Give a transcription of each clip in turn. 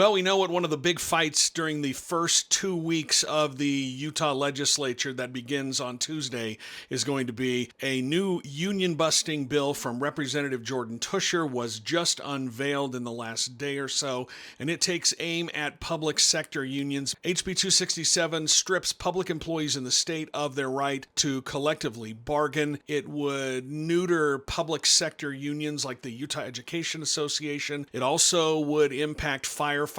Well, we know what one of the big fights during the first 2 weeks of the Utah legislature that begins on Tuesday is going to be. A new union-busting bill from Representative Jordan Tusher was just unveiled in the last day or so, and it takes aim at public sector unions. HB 267 strips public employees in the state of their right to collectively bargain. It would neuter public sector unions like the Utah Education Association. It also would impact firefighters,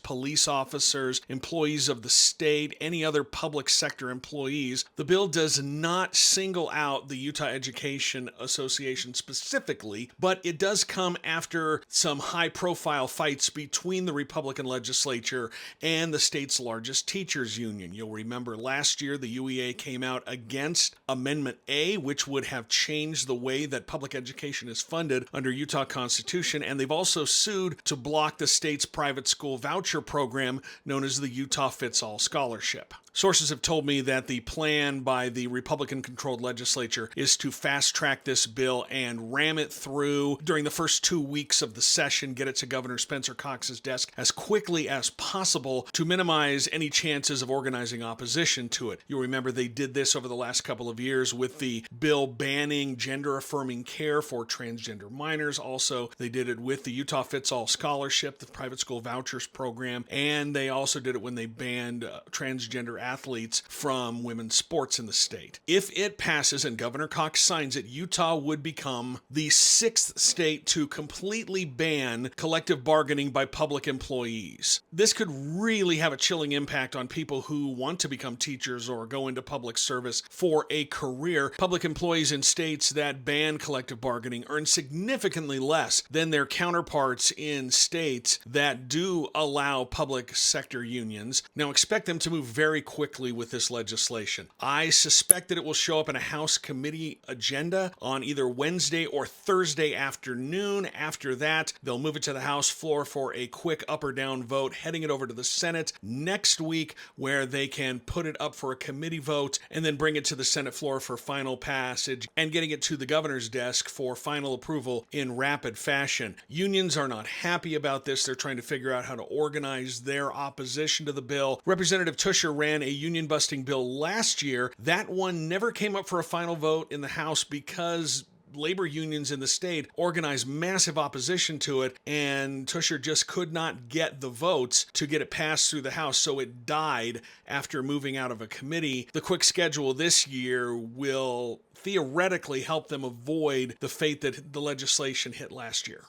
police officers, employees of the state, any other public sector employees. The bill does not single out the Utah Education Association specifically, but it does come after some high-profile fights between the Republican legislature and the state's largest teachers union. You'll remember last year the UEA came out against Amendment A, which would have changed the way that public education is funded under Utah Constitution, and they've also sued to block the state's private school voucher program known as the Utah Fits All Scholarship. Sources have told me that the plan by the Republican-controlled legislature is to fast-track this bill and ram it through during the first 2 weeks of the session, get it to Governor Spencer Cox's desk as quickly as possible to minimize any chances of organizing opposition to it. You'll remember they did this over the last couple of years with the bill banning gender-affirming care for transgender minors. Also, they did it with the Utah Fits All Scholarship, the private school vouchers program, and they also did it when they banned transgender athletes from women's sports in the state. If it passes and Governor Cox signs it, Utah would become the sixth state to completely ban collective bargaining by public employees. This could really have a chilling impact on people who want to become teachers or go into public service for a career. Public employees in states that ban collective bargaining earn significantly less than their counterparts in states that do allow public sector unions. Now, expect them to move very quickly with this legislation. I suspect that it will show up in a House committee agenda on either Wednesday or Thursday afternoon. After that, they'll move it to the House floor for a quick up or down vote, heading it over to the Senate next week, where they can put it up for a committee vote and then bring it to the Senate floor for final passage and getting it to the governor's desk for final approval in rapid fashion. Unions are not happy about this. They're trying to figure out how to organize their opposition to the bill. Representative Tusher ran a union-busting bill last year. That one never came up for a final vote in the House because labor unions in the state organized massive opposition to it, and Tusher just could not get the votes to get it passed through the House, so it died after moving out of a committee. The quick schedule this year will theoretically help them avoid the fate that the legislation hit last year.